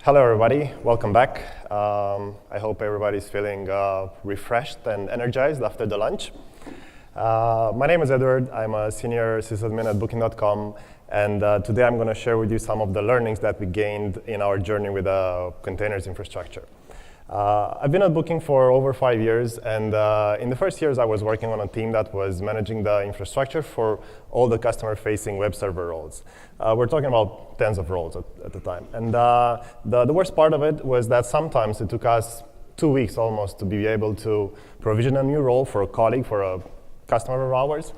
Hello, everybody. Welcome back. I hope everybody's feeling refreshed and energized after the lunch. My name is Eduard. I'm a senior sysadmin at Booking.com, and today I'm going to share with you some of the learnings that we gained in our journey with containers infrastructure. I've been at Booking for over 5 years, and in the first years I was working on a team that was managing the infrastructure for all the customer-facing web server roles. We're talking about tens of roles at the time. And the worst part of it was that sometimes it took us 2 weeks almost to be able to provision a new role for a colleague, for a customer of ours,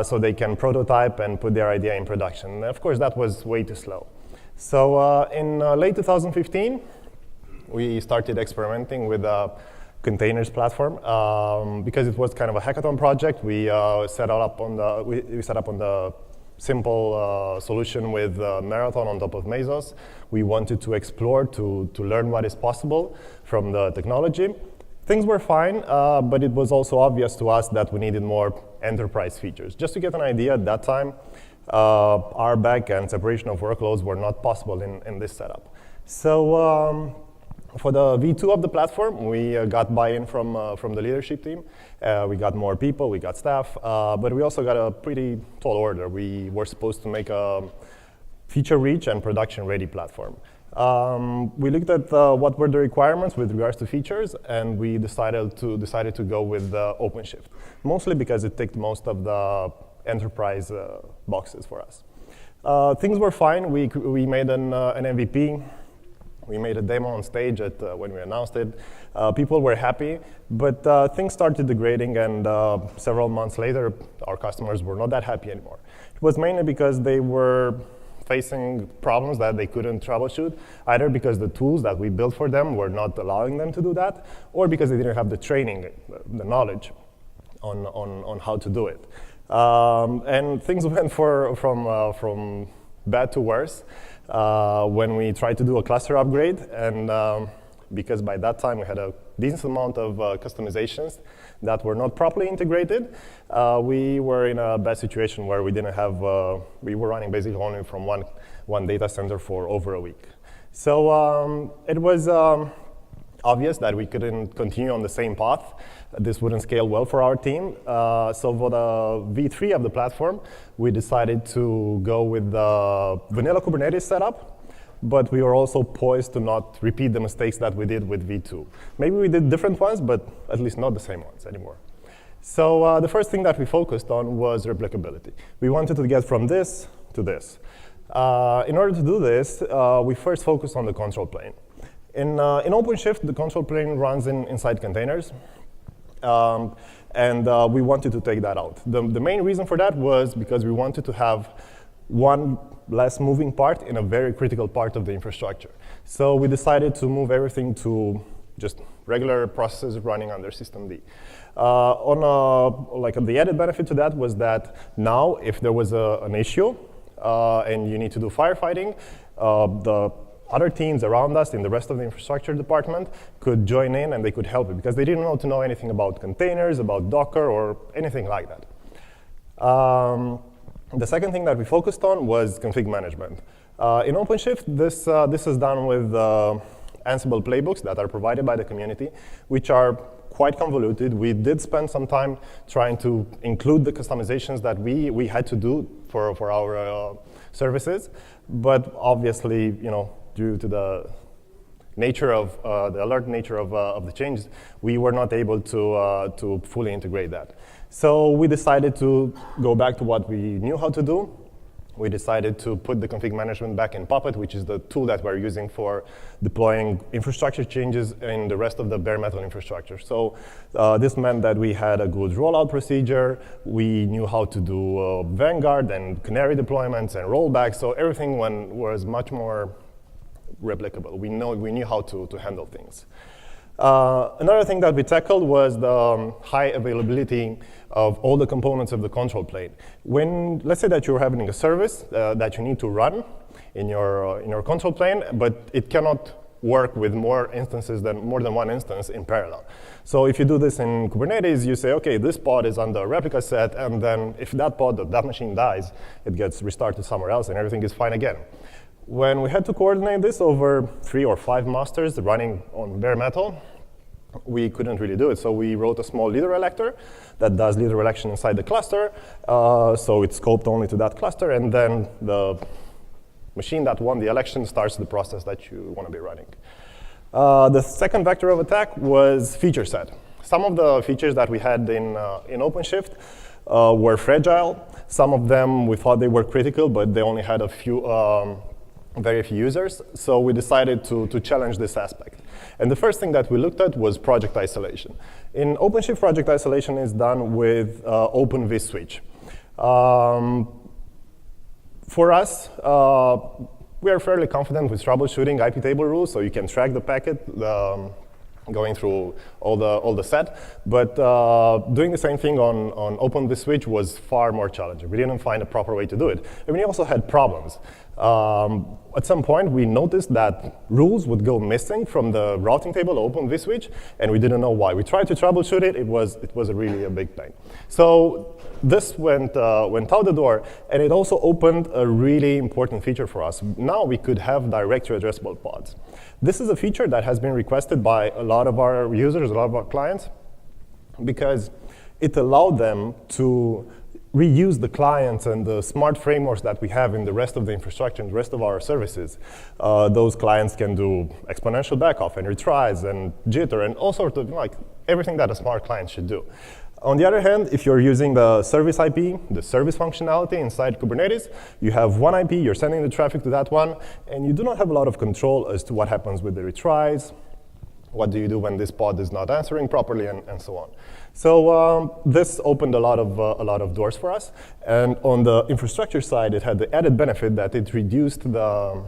so they can prototype and put their idea in production. And of course, that was way too slow. So in late 2015, we started experimenting with a containers platform because it was kind of a hackathon project. We set up on the simple solution with Marathon on top of Mesos. We wanted to explore, to learn what is possible from the technology. Things were fine, but it was also obvious to us that we needed more enterprise features. Just to get an idea, at that time, RBAC and separation of workloads were not possible in this setup. So for the V2 of the platform, we got buy-in from the leadership team. We got more people, we got staff, but we also got a pretty tall order. We were supposed to make a feature-rich and production-ready platform. We looked at what were the requirements with regards to features, and we decided to go with Openshift, mostly because it ticked most of the enterprise boxes for us. Things were fine. We made an MVP. We made a demo on stage when we announced it. People were happy, but things started degrading, and several months later, our customers were not that happy anymore. It was mainly because they were facing problems that they couldn't troubleshoot, either because the tools that we built for them were not allowing them to do that, or because they didn't have the training, the knowledge on how to do it. And things went from bad to worse. When we tried to do a cluster upgrade, and because by that time we had a decent amount of customizations that were not properly integrated, we were in a bad situation where we didn't have, we were running basically only from one data center for over a week. So it was obvious that we couldn't continue on the same path. This wouldn't scale well for our team. So for the V3 of the platform, we decided to go with the vanilla Kubernetes setup, but we were also poised to not repeat the mistakes that we did with V2. Maybe we did different ones, but at least not the same ones anymore. So the first thing that we focused on was replicability. We wanted to get from this to this. In order to do this, we first focused on the control plane. In OpenShift, the control plane runs inside containers. And we wanted to take that out. The main reason for that was because we wanted to have one less moving part in a very critical part of the infrastructure. So we decided to move everything to just regular processes running under systemd. The added benefit to that was that now, if there was an issue and you need to do firefighting, the other teams around us in the rest of the infrastructure department could join in and they could help it because they didn't know anything about containers, about Docker, or anything like that. The second thing that we focused on was config management. In OpenShift, this is done with Ansible playbooks that are provided by the community, which are quite convoluted. We did spend some time trying to include the customizations that we had to do for our services, but obviously, due to the nature of the alert nature of the changes, we were not able to fully integrate that. So we decided to go back to what we knew how to do. We decided to put the config management back in Puppet, which is the tool that we're using for deploying infrastructure changes in the rest of the bare metal infrastructure. So this meant that we had a good rollout procedure. We knew how to do Vanguard and Canary deployments and rollbacks. So everything was much more replicable. We knew how to handle things. Another thing that we tackled was the high availability of all the components of the control plane. Let's say that you're having a service that you need to run in your control plane, but it cannot work with more than one instance in parallel. So if you do this in Kubernetes, you say, okay, this pod is on the replica set, and then if that machine dies, it gets restarted somewhere else, and everything is fine again. When we had to coordinate this over 3 or 5 masters running on bare metal, we couldn't really do it. So we wrote a small leader elector that does leader election inside the cluster. So it's scoped only to that cluster, and then the machine that won the election starts the process that you want to be running. The second vector of attack was feature set. Some of the features that we had in Openshift were fragile. Some of them we thought they were critical, but they only had a few, very few users. So we decided to challenge this aspect. And the first thing that we looked at was project isolation. In Openshift, project isolation is done with Open vSwitch. For us, we are fairly confident with troubleshooting IP table rules, so you can track the packet going through all the set. But doing the same thing on Open vSwitch was far more challenging. We didn't find a proper way to do it. And we also had problems. At some point, we noticed that rules would go missing from the routing table of Open vSwitch, and we didn't know why. We tried to troubleshoot it. It was really a big pain. So this went out the door, and it also opened a really important feature for us. Now we could have directory addressable pods. This is a feature that has been requested by a lot of our users, a lot of our clients, because it allowed them to reuse the clients and the smart frameworks that we have in the rest of the infrastructure and the rest of our services. Those clients can do exponential backoff and retries and jitter and all sorts of, like, everything that a smart client should do. On the other hand, if you're using the service IP, the service functionality inside Kubernetes, you have one IP, you're sending the traffic to that one, and you do not have a lot of control as to what happens with the retries, what do you do when this pod is not answering properly, and so on. So this opened a lot of doors for us. And on the infrastructure side, it had the added benefit that it reduced the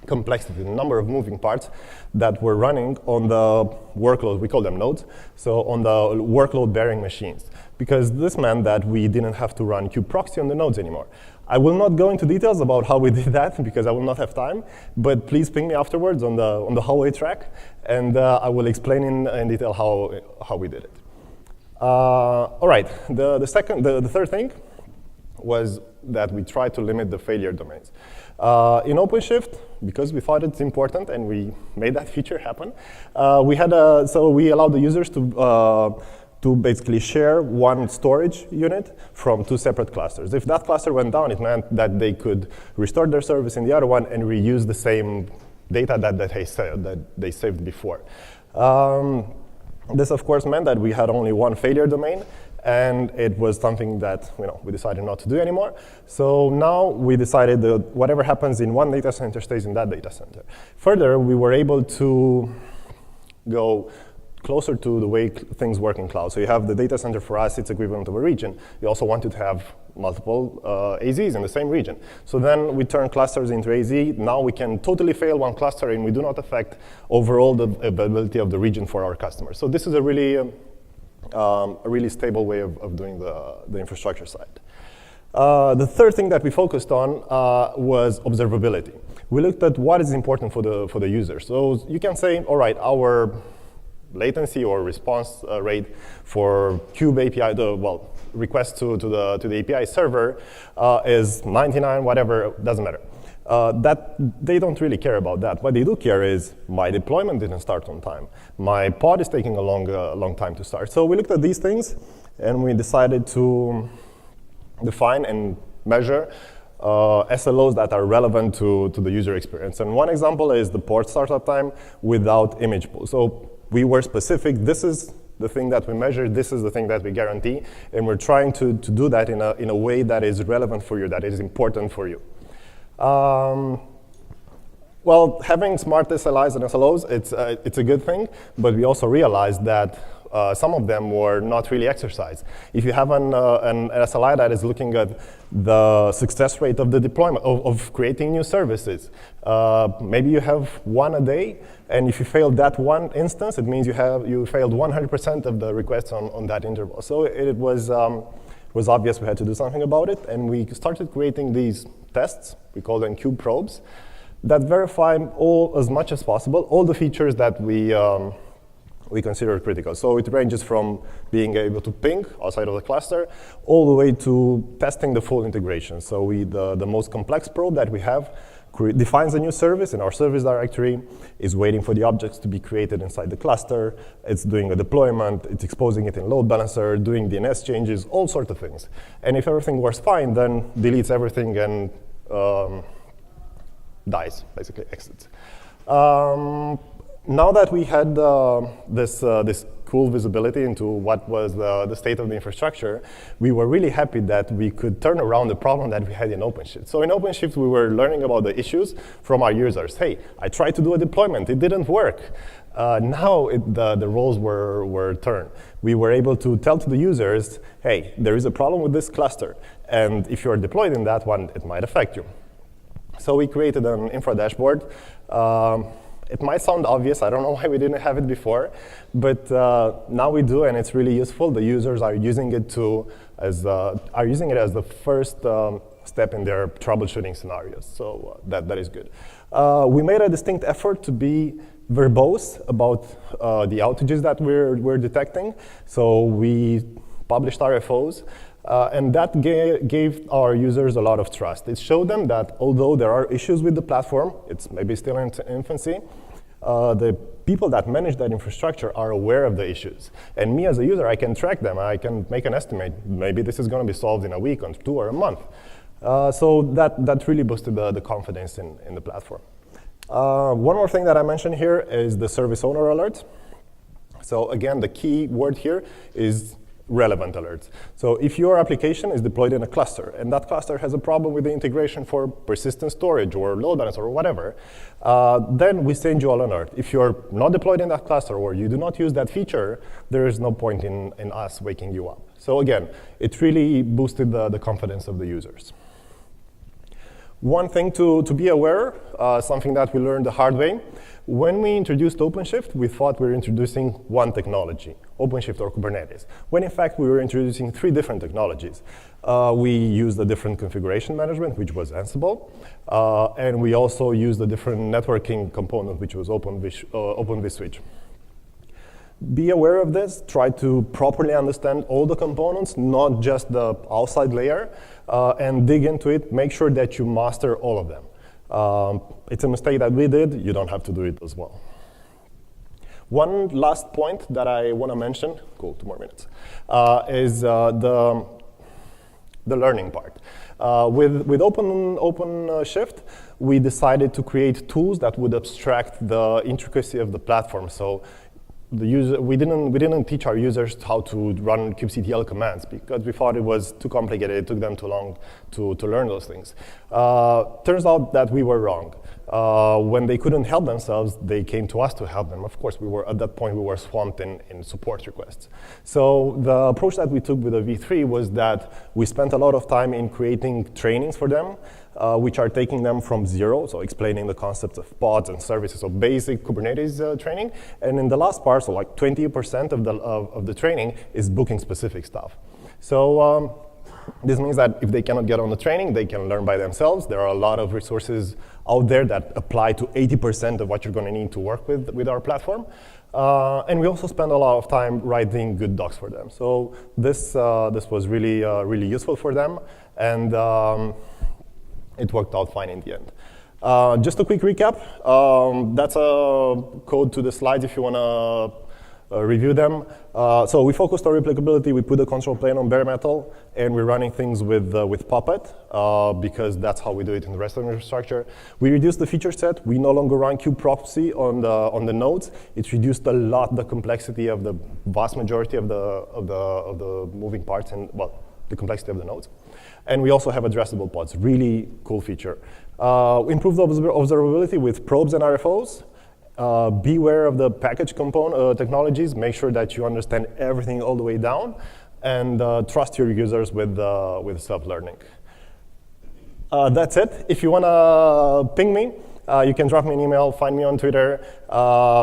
complexity, the number of moving parts that were running on the workload. We call them nodes. So on the workload-bearing machines. Because this meant that we didn't have to run kubeproxy on the nodes anymore. I will not go into details about how we did that because I will not have time, but please ping me afterwards on the hallway track, and I will explain in detail how we did it. All right, the third thing was that we tried to limit the failure domains. In Openshift, because we thought it's important and we made that feature happen, we allowed the users to basically share one storage unit from 2 separate clusters. If that cluster went down, it meant that they could restore their service in the other one and reuse the same data that they saved before. This, of course, meant that we had only one failure domain, and it was something that we decided not to do anymore. So now we decided that whatever happens in one data center stays in that data center. Further, we were able to go closer to the way things work in cloud. So you have the data center for us, it's equivalent of a region. You also wanted to have multiple AZs in the same region. So then we turn clusters into AZ. Now we can totally fail one cluster and we do not affect overall the availability of the region for our customers. So this is a really stable way of doing the infrastructure side. The third thing that we focused on was observability. We looked at what is important for the user. So you can say, all right, our latency or response rate for kube API, request to the API server is 99, whatever, doesn't matter. That they don't really care about that. What they do care is my deployment didn't start on time. My pod is taking a long time to start. So we looked at these things, and we decided to define and measure SLOs that are relevant to the user experience. And one example is the port startup time without image pool. So we were specific. This is the thing that we measure. This is the thing that we guarantee. And we're trying to do that in a way that is relevant for you, that is important for you. Well, having smart SLIs and SLOs, it's a good thing, but we also realized that some of them were not really exercised. If you have an SLI that is looking at the success rate of the deployment, of creating new services, maybe you have one a day, and if you fail that one instance, it means you failed 100% of the requests on that interval. So it was obvious we had to do something about it, and we started creating these tests. We call them kube probes that verify as much as possible all the features that we consider critical. So it ranges from being able to ping outside of the cluster all the way to testing the full integration. So the most complex probe that we have defines a new service in our service directory, is waiting for the objects to be created inside the cluster, it's doing a deployment, it's exposing it in load balancer, doing DNS changes, all sorts of things. And if everything works fine, then deletes everything and dies, basically exits. Now that we had this cool visibility into what was the state of the infrastructure, we were really happy that we could turn around the problem that we had in OpenShift. So in OpenShift, we were learning about the issues from our users. Hey, I tried to do a deployment, it didn't work. Now the roles were turned. We were able to tell to the users, hey, there is a problem with this cluster, and if you are deployed in that one, it might affect you. So we created an infra dashboard. It might sound obvious, I don't know why we didn't have it before, but now we do, and it's really useful. The users are using it as the first step in their troubleshooting scenarios, so that is good. We made a distinct effort to be verbose about the outages that we're detecting, so we published RFOs, and that gave our users a lot of trust. It showed them that although there are issues with the platform, it's maybe still in infancy, the people that manage that infrastructure are aware of the issues. And me as a user, I can track them. I can make an estimate. Maybe this is going to be solved in a week, or 2, or a month. So that really boosted the confidence in the platform. One more thing that I mentioned here is the service owner alert. So again, the key word here is relevant alerts. So if your application is deployed in a cluster, and that cluster has a problem with the integration for persistent storage or load balancer or whatever, then we send you an alert. If you're not deployed in that cluster or you do not use that feature, there is no point in us waking you up. So again, it really boosted the confidence of the users. One thing to be aware, something that we learned the hard way, when we introduced OpenShift, we thought we were introducing one technology, OpenShift or Kubernetes, when in fact we were introducing 3 different technologies. We used a different configuration management, which was Ansible, and we also used a different networking component, which was OpenVSwitch. Be aware of this, try to properly understand all the components, not just the outside layer, and dig into it, make sure that you master all of them. It's a mistake that we did, you don't have to do it as well. One last point that I want to mention, cool, 2 more minutes, is the learning part. With OpenShift, we decided to create tools that would abstract the intricacy of the platform. So we didn't teach our users how to run kubectl commands because we thought it was too complicated. It took them too long to learn those things. Turns out that we were wrong. When they couldn't help themselves, they came to us to help them. Of course, at that point, we were swamped in support requests. So the approach that we took with the V3 was that we spent a lot of time in creating trainings for them, which are taking them from zero, so explaining the concepts of pods and services, so basic Kubernetes training. And in the last part, so like 20% of the training is booking specific stuff. So this means that if they cannot get on the training, they can learn by themselves. There are a lot of resources out there that apply to 80% of what you're going to need to work with our platform. And we also spend a lot of time writing good docs for them. So this was really, really useful for them. And it worked out fine in the end. Just a quick recap. That's a code to the slides if you want to review them. So we focused on replicability. We put the control plane on bare metal, and we're running things with Puppet because that's how we do it in the rest of the infrastructure. We reduced the feature set. We no longer run kubeproxy on the nodes. It reduced a lot the complexity of the vast majority of the moving parts and the complexity of the nodes. And we also have addressable pods. Really cool feature. Improved observability with probes and RFOs. Beware of the package component technologies. Make sure that you understand everything all the way down, and trust your users with self-learning. That's it. If you want to ping me, you can drop me an email, find me on Twitter.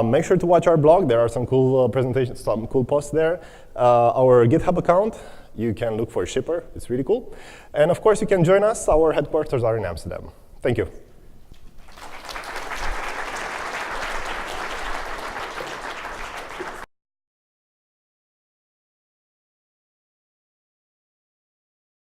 Make sure to watch our blog. There are some cool presentations, some cool posts there. Our GitHub account, you can look for Shipper. It's really cool. And of course, you can join us. Our headquarters are in Amsterdam. Thank you.